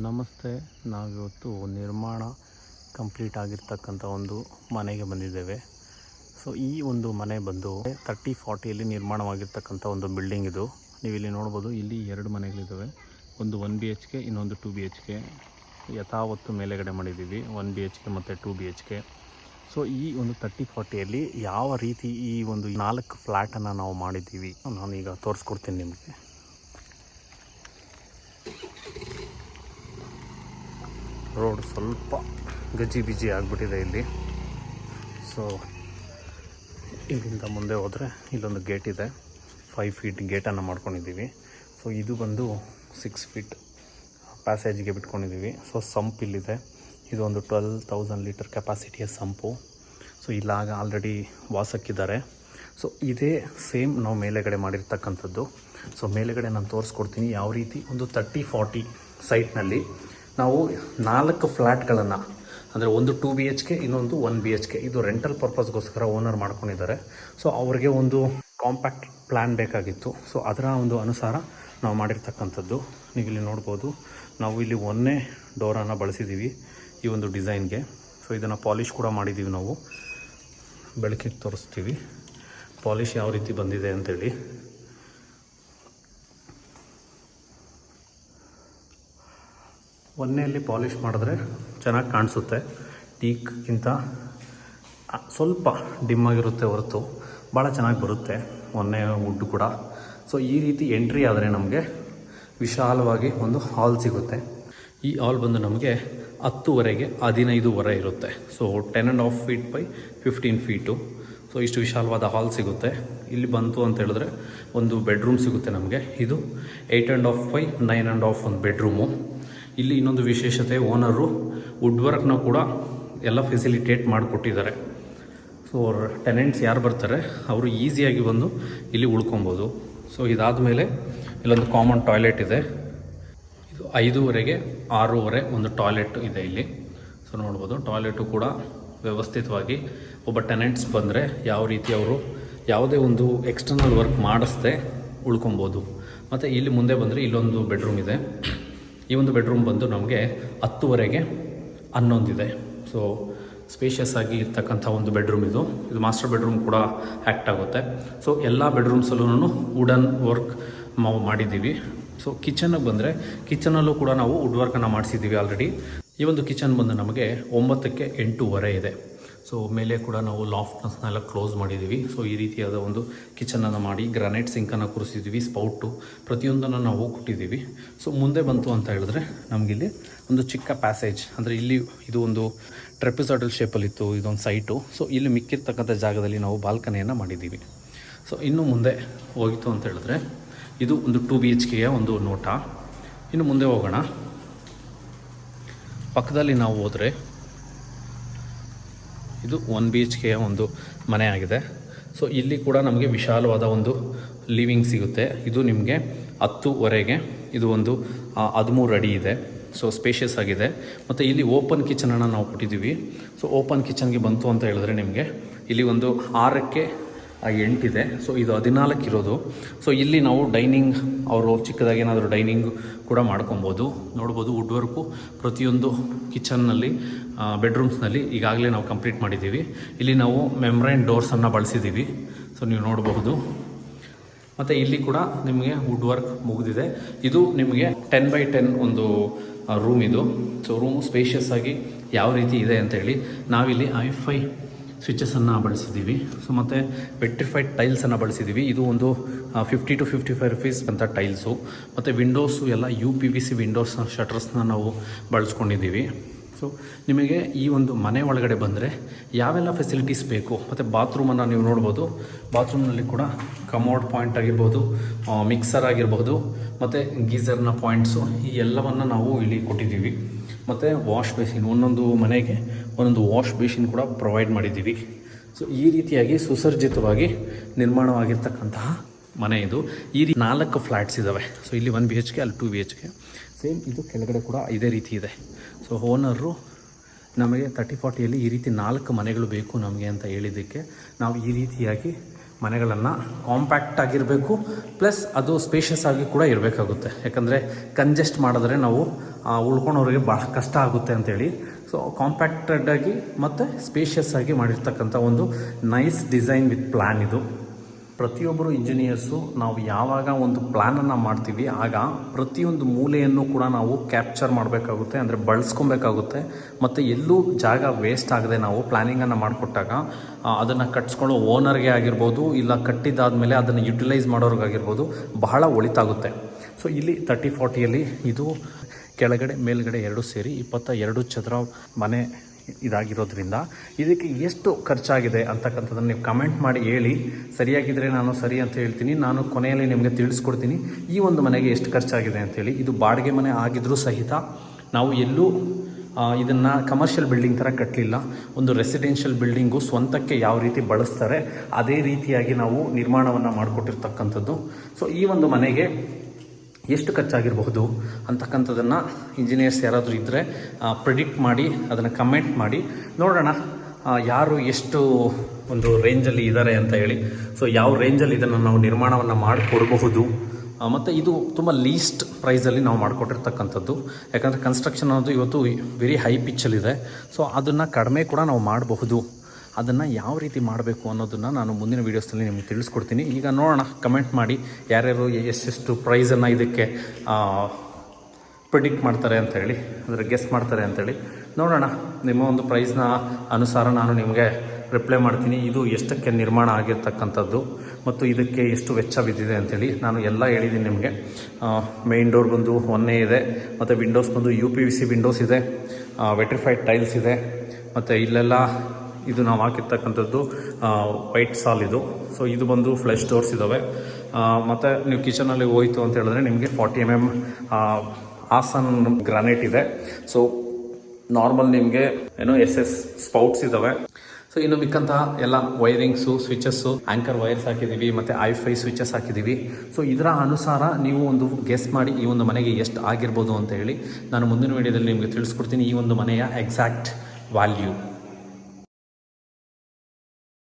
ನಮಸ್ತೆ. ನಾವಿವತ್ತು ನಿರ್ಮಾಣ ಕಂಪ್ಲೀಟ್ ಆಗಿರ್ತಕ್ಕಂಥ ಒಂದು ಮನೆಗೆ ಬಂದಿದ್ದೇವೆ. ಸೊ ಈ ಒಂದು ಮನೆ ಬಂದು 30-40ಯಲ್ಲಿ ನಿರ್ಮಾಣವಾಗಿರ್ತಕ್ಕಂಥ ಒಂದು ಬಿಲ್ಡಿಂಗ್ ಇದು. ನೀವು ಇಲ್ಲಿ ನೋಡ್ಬೋದು, ಇಲ್ಲಿ 2 ಮನೆಗಳಿದ್ದಾವೆ. ಒಂದು 1 BHK, ಇನ್ನೊಂದು 2 BHK. ಯಥಾವತ್ತು ಮೇಲೆಗಡೆ ಮಾಡಿದ್ದೀವಿ 1 BHK ಮತ್ತು 2 BHK. ಸೊ ಈ ಒಂದು 30-40ಯಲ್ಲಿ ಯಾವ ರೀತಿ ಈ ಒಂದು 4 ಫ್ಲ್ಯಾಟನ್ನು ನಾವು ಮಾಡಿದ್ದೀವಿ ನಾನೀಗ ತೋರಿಸ್ಕೊಡ್ತೀನಿ ನಿಮಗೆ. ರೋಡ್ ಸ್ವಲ್ಪ ಗಜಿ ಬಿಜಿ ಆಗಿಬಿಟ್ಟಿದೆ ಇಲ್ಲಿ. ಸೊ ಇಲ್ಲಿಂದ ಮುಂದೆ ಹೋದರೆ ಇಲ್ಲೊಂದು ಗೇಟ್ ಇದೆ, 5 ಫೀಟ್ ಗೇಟನ್ನು ಮಾಡ್ಕೊಂಡಿದ್ದೀವಿ. ಸೊ ಇದು ಬಂದು 6 ಫೀಟ್ ಪ್ಯಾಸೇಜ್ಗೆ ಬಿಟ್ಕೊಂಡಿದ್ದೀವಿ. ಸೊ ಸಂಪ್ ಇಲ್ಲಿದೆ, ಇದು ಒಂದು 12,000 ಲೀಟರ್ ಕೆಪಾಸಿಟಿಯ ಸಂಪು. ಸೊ ಇಲ್ಲಾಗ ಆಲ್ರೆಡಿ ವಾಸಕ್ಕಿದ್ದಾರೆ. ಸೊ ಇದೇ ಸೇಮ್ ನಾವು ಮೇಲೆಗಡೆ ಮಾಡಿರ್ತಕ್ಕಂಥದ್ದು. ಸೊ ಮೇಲೆಗಡೆ ನಾನು ತೋರಿಸ್ಕೊಡ್ತೀನಿ ಯಾವ ರೀತಿ ಒಂದು 30-40 ಸೈಟ್ನಲ್ಲಿ ನಾವು 4 ಫ್ಲ್ಯಾಟ್ಗಳನ್ನು, ಅಂದರೆ ಒಂದು 2 BHK, ಇನ್ನೊಂದು 1 BHK, ಇದು ರೆಂಟಲ್ ಪರ್ಪಸ್ಗೋಸ್ಕರ ಓನರ್ ಮಾಡ್ಕೊಂಡಿದ್ದಾರೆ. ಸೊ ಅವ್ರಿಗೆ ಒಂದು ಕಾಂಪ್ಯಾಕ್ಟ್ ಪ್ಲ್ಯಾನ್ ಬೇಕಾಗಿತ್ತು. ಸೊ ಅದರ ಒಂದು ಅನುಸಾರ ನಾವು ಮಾಡಿರ್ತಕ್ಕಂಥದ್ದು. ನೀವು ಇಲ್ಲಿ ನೋಡ್ಬೋದು, ನಾವು ಇಲ್ಲಿ 1ನೇ ಡೋರನ್ನು ಬಳಸಿದ್ದೀವಿ ಈ ಒಂದು ಡಿಸೈನ್ಗೆ. ಸೊ ಇದನ್ನು ಪಾಲಿಷ್ ಕೂಡ ಮಾಡಿದ್ದೀವಿ, ನಾವು ಬೆಳಕಿಗೆ ತೋರಿಸ್ತೀವಿ ಪಾಲಿಷ್ ಯಾವ ರೀತಿ ಬಂದಿದೆ ಅಂತೇಳಿ. ಒಂದನೆಯಲ್ಲಿ ಪಾಲಿಷ್ ಮಾಡಿದ್ರೆ ಚೆನ್ನಾಗಿ ಕಾಣಿಸುತ್ತೆ, ಟೀಕ್ಗಿಂತ ಸ್ವಲ್ಪ ಡಿಮ್ ಆಗಿರುತ್ತೆ ಹೊರತು ಭಾಳ ಚೆನ್ನಾಗಿ ಬರುತ್ತೆ ಒಂದನೇ ವುಡ್ ಕೂಡ. ಸೊ ಈ ರೀತಿ ಎಂಟ್ರಿ ಆದರೆ ನಮಗೆ ವಿಶಾಲವಾಗಿ ಒಂದು ಹಾಲ್ ಸಿಗುತ್ತೆ. ಈ ಹಾಲ್ ಬಂದು ನಮಗೆ 10ವರೆಗೆ 15 ಹೊರ ಇರುತ್ತೆ. So 10.5 feet by 15 feet. So ಇಷ್ಟು ವಿಶಾಲವಾದ ಹಾಲ್ ಸಿಗುತ್ತೆ. ಇಲ್ಲಿ ಬಂತು ಅಂತ ಹೇಳಿದ್ರೆ ಒಂದು ಬೆಡ್ರೂಮ್ ಸಿಗುತ್ತೆ ನಮಗೆ. ಇದು 8.5 ಬೈ 9.5 ಒಂದು ಬೆಡ್ರೂಮು. ಇಲ್ಲಿ ಇನ್ನೊಂದು ವಿಶೇಷತೆ, ಓನರು ವುಡ್ ವರ್ಕ್ನ ಕೂಡ ಎಲ್ಲ ಫೆಸಿಲಿಟೇಟ್ ಮಾಡಿಕೊಟ್ಟಿದ್ದಾರೆ. ಸೊ ಟೆನೆಂಟ್ಸ್ ಯಾರು ಬರ್ತಾರೆ ಅವರು ಈಸಿಯಾಗಿ ಬಂದು ಇಲ್ಲಿ ಉಳ್ಕೊಬೋದು. ಸೊ ಇದಾದ ಮೇಲೆ ಇಲ್ಲೊಂದು ಕಾಮನ್ ಟಾಯ್ಲೆಟ್ ಇದೆ. ಇದು 5ವರೆಗೆ 6ವರೆ ಒಂದು ಟಾಯ್ಲೆಟ್ ಇದೆ ಇಲ್ಲಿ. ಸೊ ನೋಡ್ಬೋದು, ಟಾಯ್ಲೆಟು ಕೂಡ ವ್ಯವಸ್ಥಿತವಾಗಿ ಒಬ್ಬ ಟೆನೆಂಟ್ಸ್ ಬಂದರೆ ಯಾವ ರೀತಿ ಅವರು ಯಾವುದೇ ಒಂದು ಎಕ್ಸ್ಟರ್ನಲ್ ವರ್ಕ್ ಮಾಡಿಸ್ದೆ ಉಳ್ಕೊಬೋದು. ಮತ್ತು ಇಲ್ಲಿ ಮುಂದೆ ಬಂದರೆ ಇಲ್ಲೊಂದು ಬೆಡ್ರೂಮ್ ಇದೆ. ಈ ಒಂದು ಬೆಡ್ರೂಮ್ ಬಂದು ನಮಗೆ 10ವರೆಗೆ 11 ಸೊ ಸ್ಪೇಷಿಯಸ್ ಆಗಿ ಇರ್ತಕ್ಕಂಥ ಒಂದು ಬೆಡ್ರೂಮ್ ಇದು. ಇದು ಮಾಸ್ಟರ್ ಬೆಡ್ರೂಮ್ ಕೂಡ ಆ್ಯಕ್ಟ್ ಆಗುತ್ತೆ. ಸೊ ಎಲ್ಲ ಬೆಡ್ರೂಮ್ಸಲ್ಲೂ ವುಡನ್ ವರ್ಕ್ ನಾವು ಮಾಡಿದ್ದೀವಿ. ಸೊ ಕಿಚನ್ಗೆ ಬಂದರೆ ಕಿಚನಲ್ಲೂ ಕೂಡ ನಾವು ವುಡ್ ವರ್ಕನ್ನು ಮಾಡಿಸಿದ್ದೀವಿ ಆಲ್ರೆಡಿ. ಈ ಒಂದು ಕಿಚನ್ ಬಂದು ನಮಗೆ 9ಕ್ಕೆ 8ವರೆ ಇದೆ. ಸೊ ಮೇಲೆ ಕೂಡ ನಾವು ಲಾಫ್ಟ್ನೆಲ್ಲ ಕ್ಲೋಸ್ ಮಾಡಿದ್ದೀವಿ. ಸೊ ಈ ರೀತಿಯಾದ ಒಂದು ಕಿಚನನ್ನು ಮಾಡಿ ಗ್ರಾನೈಟ್ ಸಿಂಕನ್ನು ಕೂರಿಸಿದ್ದೀವಿ, ಸ್ಪೌಟು ಪ್ರತಿಯೊಂದನ್ನು ನಾವು ಕೊಟ್ಟಿದ್ದೀವಿ. ಸೊ ಮುಂದೆ ಬಂತು ಅಂತ ಹೇಳಿದ್ರೆ ನಮಗಿಲ್ಲಿ ಒಂದು ಚಿಕ್ಕ ಪ್ಯಾಸೇಜ್, ಅಂದರೆ ಇಲ್ಲಿ ಇದು ಒಂದು ಟ್ರೆಪಿಸಾಯ್ಡಲ್ ಶೇಪಲ್ಲಿತ್ತು ಇದೊಂದು ಸೈಟು. ಸೊ ಇಲ್ಲಿ ಮಿಕ್ಕಿರ್ತಕ್ಕಂಥ ಜಾಗದಲ್ಲಿ ನಾವು ಬಾಲ್ಕನಿಯನ್ನು ಮಾಡಿದ್ದೀವಿ. ಸೊ ಇನ್ನು ಮುಂದೆ ಹೋಗಿತ್ತು ಅಂತ ಹೇಳಿದ್ರೆ ಇದು ಒಂದು 2 BHKಯ ಒಂದು ನೋಟ. ಇನ್ನು ಮುಂದೆ ಹೋಗೋಣ. ಪಕ್ಕದಲ್ಲಿ ನಾವು ಹೋದರೆ ಇದು 1 BHKಯ ಒಂದು ಮನೆ ಆಗಿದೆ. ಸೊ ಇಲ್ಲಿ ಕೂಡ ನಮಗೆ ವಿಶಾಲವಾದ ಒಂದು ಲಿವಿಂಗ್ ಸಿಗುತ್ತೆ. ಇದು ನಿಮಗೆ 10ವರೆಗೆ ಇದು ಒಂದು 13 ಅಡಿ ಇದೆ. ಸೊ ಸ್ಪೇಷಿಯಸ್ ಆಗಿದೆ. ಮತ್ತು ಇಲ್ಲಿ ಓಪನ್ ಕಿಚನನ್ನು ನಾವು ಕೊಟ್ಟಿದ್ದೀವಿ. ಸೊ ಓಪನ್ ಕಿಚನ್ಗೆ ಬಂತು ಅಂತ ಹೇಳಿದ್ರೆ ನಿಮಗೆ ಇಲ್ಲಿ ಒಂದು 6ಕ್ಕೆ 8 ಇದೆ. ಸೊ ಇದು 14 ಇರೋದು. ಸೊ ಇಲ್ಲಿ ನಾವು ಡೈನಿಂಗ್, ಅವರು ಚಿಕ್ಕದಾಗಿ ಏನಾದರೂ ಡೈನಿಂಗ್ ಕೂಡ ಮಾಡ್ಕೊಬೋದು. ನೋಡ್ಬೋದು ವುಡ್ ವರ್ಕು ಪ್ರತಿಯೊಂದು ಕಿಚನ್ನಲ್ಲಿ, ಬೆಡ್ರೂಮ್ಸ್ನಲ್ಲಿ ಈಗಾಗಲೇ ನಾವು ಕಂಪ್ಲೀಟ್ ಮಾಡಿದ್ದೀವಿ. ಇಲ್ಲಿ ನಾವು ಮೆಮ್ರೈನ್ ಡೋರ್ಸನ್ನು ಬಳಸಿದ್ದೀವಿ. ಸೊ ನೀವು ನೋಡಬಹುದು. ಮತ್ತು ಇಲ್ಲಿ ಕೂಡ ನಿಮಗೆ ವುಡ್ ವರ್ಕ್ ಮುಗಿದಿದೆ. ಇದು ನಿಮಗೆ 10x10 ಒಂದು ರೂಮ್ ಇದು. ಸೊ ರೂಮು ಸ್ಪೇಷಿಯಸ್ ಆಗಿ ಯಾವ ರೀತಿ ಇದೆ ಅಂತೇಳಿ ನಾವಿಲ್ಲಿ i5 ಸ್ವಿಚಸನ್ನು ಬಳಸಿದ್ದೀವಿ. ಸೊ ಮತ್ತು ಪೆಟ್ರಿಫೈಡ್ ಟೈಲ್ಸನ್ನು ಬಳಸಿದ್ದೀವಿ. ಇದು ಒಂದು 50 to 55 ರುಪೀಸ್ ಅಂತ ಟೈಲ್ಸು. ಮತ್ತು ವಿಂಡೋಸು ಎಲ್ಲ UPVC ವಿಂಡೋಸ್ ಶಟರ್ಸ್ನ ನಾವು ಬಳಸ್ಕೊಂಡಿದ್ದೀವಿ. ಸೊ ನಿಮಗೆ ಈ ಒಂದು ಮನೆ ಒಳಗಡೆ ಬಂದರೆ ಯಾವೆಲ್ಲ ಫೆಸಿಲಿಟೀಸ್ ಬೇಕು, ಮತ್ತು ಬಾತ್ರೂಮನ್ನು ನೀವು ನೋಡ್ಬೋದು. ಬಾತ್ರೂಮ್ನಲ್ಲಿ ಕೂಡ ಕಮೋಡ್ ಪಾಯಿಂಟ್ ಆಗಿರ್ಬೋದು, ಮಿಕ್ಸರ್ ಆಗಿರ್ಬೋದು, ಮತ್ತು ಗೀಸರ್ನ ಪಾಯಿಂಟ್ಸು, ಈ ಎಲ್ಲವನ್ನು ನಾವು ಇಲ್ಲಿ ಕೊಟ್ಟಿದ್ದೀವಿ. ಮತ್ತು ವಾಶ್ ಬೇಸಿನ್, ಒಂದೊಂದು ಮನೆಗೆ ಒಂದೊಂದು ವಾಶ್ ಬೇಸಿನ್ ಕೂಡ ಪ್ರೊವೈಡ್ ಮಾಡಿದ್ದೀವಿ. ಸೊ ಈ ರೀತಿಯಾಗಿ ಸುಸರ್ಜಿತವಾಗಿ ನಿರ್ಮಾಣವಾಗಿರ್ತಕ್ಕಂತಹ ಮನೆ ಇದು. ಈ 4 ಫ್ಲ್ಯಾಟ್ಸ್ ಇದ್ದಾವೆ. ಸೊ ಇಲ್ಲಿ 1 BHK, ಅಲ್ಲಿ 2 BHK. ಸೇಮ್ ಇದು ಕೆಳಗಡೆ ಕೂಡ ಇದೇ ರೀತಿ ಇದೆ. ಸೊ ಓನರು ನಮಗೆ 30-40ಯಲ್ಲಿ ಈ ರೀತಿ 4 ಮನೆಗಳು ಬೇಕು ನಮಗೆ ಅಂತ ಹೇಳಿದ್ದಕ್ಕೆ ನಾವು ಈ ರೀತಿಯಾಗಿ ಮನೆಗಳನ್ನು ಕಾಂಪ್ಯಾಕ್ಟ್ ಆಗಿರಬೇಕು, ಪ್ಲಸ್ ಅದು ಸ್ಪೇಷಿಯಸ್ ಆಗಿ ಕೂಡ ಇರಬೇಕಾಗುತ್ತೆ. ಯಾಕಂದರೆ ಕಂಜೆಸ್ಟ್ ಮಾಡಿದ್ರೆ ನಾವು ಉಳ್ಕೊಳೋರಿಗೆ ಭಾಳ ಕಷ್ಟ ಆಗುತ್ತೆ ಅಂತೇಳಿ. ಸೊ ಕಾಂಪ್ಯಾಕ್ಟೆಡ್ ಆಗಿ ಮತ್ತು ಸ್ಪೇಷಿಯಸ್ ಆಗಿ ಮಾಡಿರ್ತಕ್ಕಂಥ ಒಂದು ನೈಸ್ ಡಿಸೈನ್ ವಿತ್ ಪ್ಲ್ಯಾನ್ ಇದು. ಪ್ರತಿಯೊಬ್ಬರು ಇಂಜಿನಿಯರ್ಸು ನಾವು ಯಾವಾಗ ಒಂದು ಪ್ಲ್ಯಾನನ್ನು ಮಾಡ್ತೀವಿ ಆಗ ಪ್ರತಿಯೊಂದು ಮೂಲೆಯನ್ನು ಕೂಡ ನಾವು ಕ್ಯಾಪ್ಚರ್ ಮಾಡಬೇಕಾಗುತ್ತೆ, ಅಂದರೆ ಬಳಸ್ಕೊಬೇಕಾಗುತ್ತೆ. ಮತ್ತು ಎಲ್ಲೂ ಜಾಗ ವೇಸ್ಟ್ ಆಗದೆ ನಾವು ಪ್ಲ್ಯಾನಿಂಗನ್ನು ಮಾಡಿಕೊಟ್ಟಾಗ ಅದನ್ನು ಕಟ್ಸ್ಕೊಳ್ಳೋ ಓನರ್ಗೆ ಆಗಿರ್ಬೋದು, ಇಲ್ಲ ಕಟ್ಟಿದ್ದಾದಮೇಲೆ ಅದನ್ನು ಯುಟಿಲೈಸ್ ಮಾಡೋರಿಗಾಗಿರ್ಬೋದು ಬಹಳ ಒಳಿತಾಗುತ್ತೆ. ಸೊ ಇಲ್ಲಿ 30-40ಯಲ್ಲಿ ಇದು ಕೆಳಗಡೆ ಮೇಲ್ಗಡೆ ಎರಡು ಸೇರಿ 22 ಚದರ ಮನೆ ಇದಾಗಿರೋದ್ರಿಂದ ಇದಕ್ಕೆ ಎಷ್ಟು ಖರ್ಚಾಗಿದೆ ಅಂತಕ್ಕಂಥದ್ದನ್ನು ನೀವು ಕಮೆಂಟ್ ಮಾಡಿ ಹೇಳಿ. ಸರಿಯಾಗಿದ್ದರೆ ನಾನು ಸರಿ ಅಂತ ಹೇಳ್ತೀನಿ, ನಾನು ಕೊನೆಯಲ್ಲಿ ನಿಮಗೆ ತಿಳಿಸ್ಕೊಡ್ತೀನಿ ಈ ಒಂದು ಮನೆಗೆ ಎಷ್ಟು ಖರ್ಚಾಗಿದೆ ಅಂತೇಳಿ. ಇದು ಬಾಡಿಗೆ ಮನೆ ಆಗಿದ್ರೂ ಸಹಿತ ನಾವು ಎಲ್ಲೂ ಇದನ್ನು ಕಮರ್ಷಿಯಲ್ ಬಿಲ್ಡಿಂಗ್ ಥರ ಕಟ್ಟಲಿಲ್ಲ. ಒಂದು ರೆಸಿಡೆನ್ಷಿಯಲ್ ಬಿಲ್ಡಿಂಗು ಸ್ವಂತಕ್ಕೆ ಯಾವ ರೀತಿ ಬಳಸ್ತಾರೆ ಅದೇ ರೀತಿಯಾಗಿ ನಾವು ನಿರ್ಮಾಣವನ್ನು ಮಾಡಿಕೊಟ್ಟಿರ್ತಕ್ಕಂಥದ್ದು. ಸೊ ಈ ಒಂದು ಮನೆಗೆ ಎಷ್ಟು ಖರ್ಚಾಗಿರಬಹುದು ಅಂತಕ್ಕಂಥದ್ದನ್ನು ಇಂಜಿನಿಯರ್ಸ್ ಯಾರಾದರೂ ಇದ್ದರೆ ಪ್ರಿಡಿಕ್ಟ್ ಮಾಡಿ ಅದನ್ನು ಕಮೆಂಟ್ ಮಾಡಿ ನೋಡೋಣ ಯಾರು ಎಷ್ಟು ಒಂದು ರೇಂಜಲ್ಲಿ ಇದ್ದಾರೆ ಅಂತ ಹೇಳಿ. ಸೊ ಯಾವ ರೇಂಜಲ್ಲಿ ಇದನ್ನು ನಾವು ನಿರ್ಮಾಣವನ್ನು ಮಾಡಿಕೊಡಬಹುದು. ಮತ್ತು ಇದು ತುಂಬ ಲೀಸ್ಟ್ ಪ್ರೈಸಲ್ಲಿ ನಾವು ಮಾಡಿಕೊಟ್ಟಿರ್ತಕ್ಕಂಥದ್ದು. ಯಾಕಂದರೆ ಕನ್ಸ್ಟ್ರಕ್ಷನ್ ಅನ್ನೋದು ಇವತ್ತು ವೆರಿ ಹೈ ಪಿಚ್ಚಲ್ಲಿದೆ. ಸೊ ಅದನ್ನು ಕಡಿಮೆ ಕೂಡ ನಾವು ಮಾಡಬಹುದು. ಅದನ್ನು ಯಾವ ರೀತಿ ಮಾಡಬೇಕು ಅನ್ನೋದನ್ನು ನಾನು ಮುಂದಿನ ವೀಡಿಯೋಸ್ನಲ್ಲಿ ನಿಮಗೆ ತಿಳಿಸ್ಕೊಡ್ತೀನಿ. ಈಗ ನೋಡೋಣ, ಕಮೆಂಟ್ ಮಾಡಿ ಯಾರ್ಯಾರು ಎಷ್ಟೆಷ್ಟು ಪ್ರೈಸನ್ನು ಇದಕ್ಕೆ ಪ್ರಿಡಿಕ್ಟ್ ಮಾಡ್ತಾರೆ ಅಂಥೇಳಿ, ಅಂದರೆ ಗೆಸ್ ಮಾಡ್ತಾರೆ ಅಂಥೇಳಿ ನೋಡೋಣ. ನಿಮ್ಮ ಒಂದು ಪ್ರೈಸ್ನ ಅನುಸಾರ ನಾನು ನಿಮಗೆ ರಿಪ್ಲೈ ಮಾಡ್ತೀನಿ. ಇದು ಎಷ್ಟಕ್ಕೆ ನಿರ್ಮಾಣ ಆಗಿರ್ತಕ್ಕಂಥದ್ದು ಮತ್ತು ಇದಕ್ಕೆ ಎಷ್ಟು ವೆಚ್ಚ ಬಿದ್ದಿದೆ ಅಂಥೇಳಿ ನಾನು ಎಲ್ಲ ಹೇಳಿದ್ದೀನಿ ನಿಮಗೆ. ಮೇನ್ ಡೋರ್ ಬಂದು 1A ಇದೆ, ಮತ್ತು ವಿಂಡೋಸ್ ಬಂದು UPVC ವಿಂಡೋಸ್ ಇದೆ, ವೆಟ್ರಿಫೈಡ್ ಟೈಲ್ಸ್ ಇದೆ, ಮತ್ತು ಇಲ್ಲೆಲ್ಲ ಇದು ನಾವು ಹಾಕಿರ್ತಕ್ಕಂಥದ್ದು ವೈಟ್ ಸಾಲ್ ಇದು. ಸೊ ಇದು ಬಂದು ಫ್ಲೆಶ್ ಡೋರ್ಸ್ ಇದ್ದಾವೆ. ಮತ್ತು ನೀವು ಕಿಚನಲ್ಲಿ ಹೋಯಿತು ಅಂತ ಹೇಳಿದ್ರೆ ನಿಮಗೆ 40 mm ಆಸನ್ ಗ್ರಾನೈಟ್ ಇದೆ. ಸೊ ನಾರ್ಮಲ್ ನಿಮಗೆ SS ಸ್ಪೌಟ್ಸ್ ಇದ್ದಾವೆ. ಸೊ ಇನ್ನು ಮಿಕ್ಕಂತಹ ಎಲ್ಲ ವೈರಿಂಗ್ಸು, ಸ್ವಿಚಸ್ಸು, ಆ್ಯಂಕರ್ ವೈರ್ಸ್ ಹಾಕಿದ್ದೀವಿ, ಮತ್ತು ಐಫೈ ಸ್ವಿಚಸ್ ಹಾಕಿದ್ದೀವಿ. ಸೊ ಇದರ ಅನುಸಾರ ನೀವು ಒಂದು ಗೆಸ್ ಮಾಡಿ ಈ ಒಂದು ಮನೆಗೆ ಎಷ್ಟು ಆಗಿರ್ಬೋದು ಅಂತ ಹೇಳಿ ನಾನು ಮುಂದಿನ ವೀಡಿಯೋದಲ್ಲಿ ನಿಮಗೆ ತಿಳಿಸ್ಕೊಡ್ತೀನಿ ಈ ಒಂದು ಮನೆಯ ಎಕ್ಸಾಕ್ಟ್ ವ್ಯಾಲ್ಯೂ.